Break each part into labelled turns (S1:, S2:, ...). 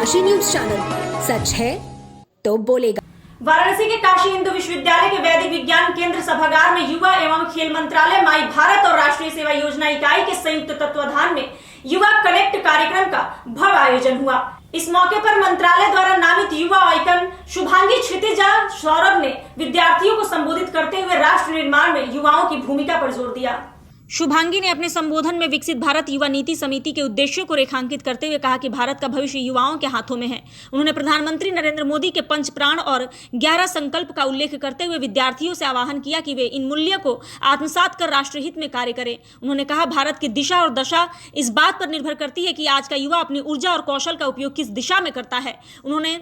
S1: Kashi news channel, सच है तो बोलेगा।
S2: वाराणसी के काशी हिंदू विश्वविद्यालय के वैदिक विज्ञान केंद्र सभागार में युवा एवं खेल मंत्रालय, माई भारत और राष्ट्रीय सेवा योजना इकाई के संयुक्त तत्वाधान में युवा कनेक्ट कार्यक्रम का भव्य आयोजन हुआ। इस मौके पर मंत्रालय द्वारा नामित युवा आइकन शुभांगी क्षितिजा सौरभ ने विद्यार्थियों को संबोधित करते हुए राष्ट्र निर्माण में युवाओं की भूमिका पर जोर दिया। शुभांगी ने अपने संबोधन में विकसित भारत युवा नीति समिति के उद्देश्यों को रेखांकित करते हुए कहा कि भारत का भविष्य युवाओं के हाथों में है। उन्होंने प्रधानमंत्री नरेंद्र मोदी के 5 प्राण और 11 संकल्प का उल्लेख करते हुए विद्यार्थियों से आह्वान किया कि वे इन मूल्यों को आत्मसात कर राष्ट्रहित में कार्य करें। उन्होंने कहा, भारत की दिशा और दशा इस बात पर निर्भर करती है कि आज का युवा अपनी ऊर्जा और कौशल का उपयोग किस दिशा में करता है। उन्होंने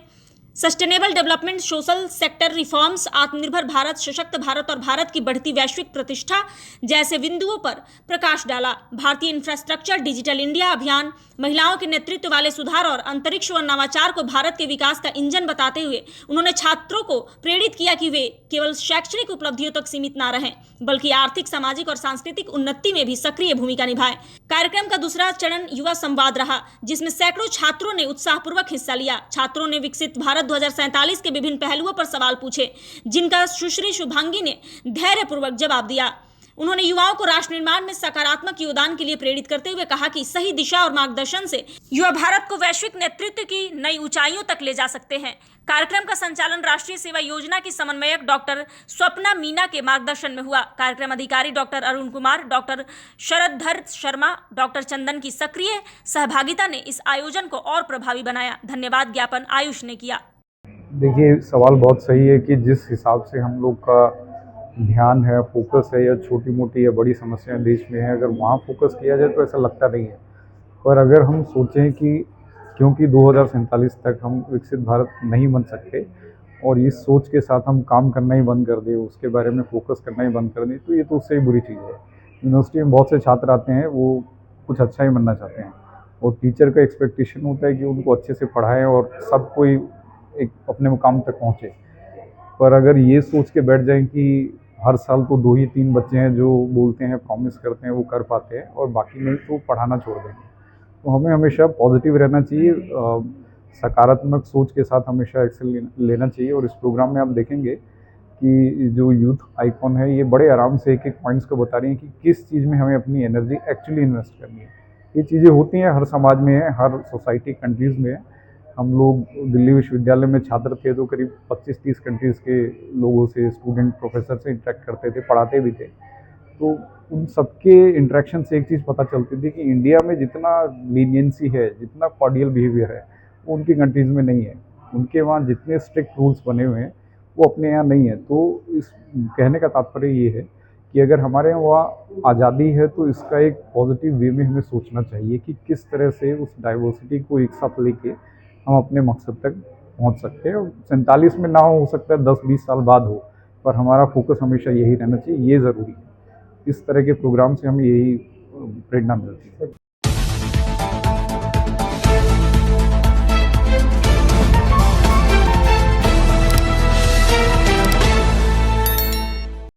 S2: sustainable development, social sector reforms, आत्मनिर्भर भारत, सशक्त भारत और भारत की बढ़ती वैश्विक प्रतिष्ठा जैसे बिंदुओं पर प्रकाश डाला। भारतीय इंफ्रास्ट्रक्चर, डिजिटल इंडिया अभियान, महिलाओं के नेतृत्व वाले सुधार और अंतरिक्ष व नवाचार को भारत के विकास का इंजन बताते हुए उन्होंने छात्रों को प्रेरित किया कि वे केवल शैक्षणिक उपलब्धियों तक सीमित न रहें, बल्कि आर्थिक, सामाजिक और सांस्कृतिक उन्नति में भी सक्रिय भूमिका निभाएं। कार्यक्रम का दूसरा चरण युवा संवाद रहा, जिसमें सैकड़ों छात्रों ने उत्साहपूर्वक हिस्सा लिया। छात्रों ने विकसित भारत 2047 के विभिन्न पहलुओं पर सवाल पूछे, जिनका सुश्री शुभांगी ने धैर्यपूर्वक जवाब दिया। उन्होंने युवाओं को राष्ट्र निर्माण में सकारात्मक योगदान के लिए प्रेरित करते हुए कहा कि सही दिशा और मार्गदर्शन से युवा भारत को वैश्विक नेतृत्व की नई ऊंचाइयों तक ले जा सकते हैं। कार्यक्रम का संचालन राष्ट्रीय सेवा योजना की समन्वयक डॉक्टर स्वप्ना मीना के मार्गदर्शन में हुआ। कार्यक्रम अधिकारी doctor Arun Kumar, doctor Sharaddhar Sharma, doctor Chandan की सक्रिय सहभागिता ने इस आयोजन को और प्रभावी बनाया। धन्यवाद ज्ञापन आयुष ने किया।
S3: देखिए, सवाल बहुत सही है कि जिस हिसाब से हम लोग का ध्यान है, फोकस है, या छोटी मोटी या बड़ी समस्याएं देश में है, अगर वहाँ फोकस किया जाए तो ऐसा लगता नहीं है। पर अगर हम सोचें कि क्योंकि 2047 तक हम विकसित भारत नहीं बन सकते और इस सोच के साथ हम काम करना ही बंद कर दें, उसके बारे में फोकस करना ही बंद कर दें, तो ये तो उससे ही बुरी चीज़ है। यूनिवर्सिटी में बहुत से छात्र आते हैं, वो कुछ अच्छा ही बनना चाहते हैं और टीचर का एक्सपेक्टेशन होता है कि उनको अच्छे से पढ़ाएं और सब कोई एक अपने मुकाम तक पहुँचे। पर अगर ये सोच के बैठ जाएं कि हर साल तो 2 ही 3 बच्चे हैं जो बोलते हैं, प्रॉमिस करते हैं, वो कर पाते हैं और बाकी नहीं तो पढ़ाना छोड़ देंगे, तो हमें हमेशा पॉजिटिव रहना चाहिए, सकारात्मक सोच के साथ हमेशा एक्शन लेना चाहिए। और इस प्रोग्राम में आप देखेंगे कि जो यूथ आइकॉन है, ये बड़े आराम से एक एक पॉइंट्स को बता रही हैं कि किस चीज़ में हमें अपनी एनर्जी एक्चुअली इन्वेस्ट करनी है। ये चीज़ें होती हैं, हर समाज में है, हर सोसाइटी कंट्रीज़ में है। हम लोग दिल्ली विश्वविद्यालय में छात्र थे तो करीब 25-30 कंट्रीज़ के लोगों से, स्टूडेंट, प्रोफेसर से इंटरेक्ट करते थे, पढ़ाते भी थे। तो उन सबके इंटरेक्शन से एक चीज़ पता चलती थी कि इंडिया में जितना लीनियंसी है, जितना कॉर्डियल बिहेवियर है, वो उनकी कंट्रीज़ में नहीं है। उनके वहाँ जितने स्ट्रिक्ट रूल्स बने हुए हैं वो अपने यहाँ नहीं है। तो इस कहने का तात्पर्य ये है कि अगर हमारे यहाँ आज़ादी है तो इसका एक पॉजिटिव वे में हमें सोचना चाहिए कि किस तरह से उस डाइवर्सिटी को एक साथ लेके हम अपने मकसद तक पहुंच सकते हैं। 47 में ना हो सकता है 10-20 साल बाद हो, पर हमारा फोकस हमेशा यही रहना चाहिए, ये ज़रूरी है। इस तरह के प्रोग्राम से हमें यही प्रेरणा मिलती है।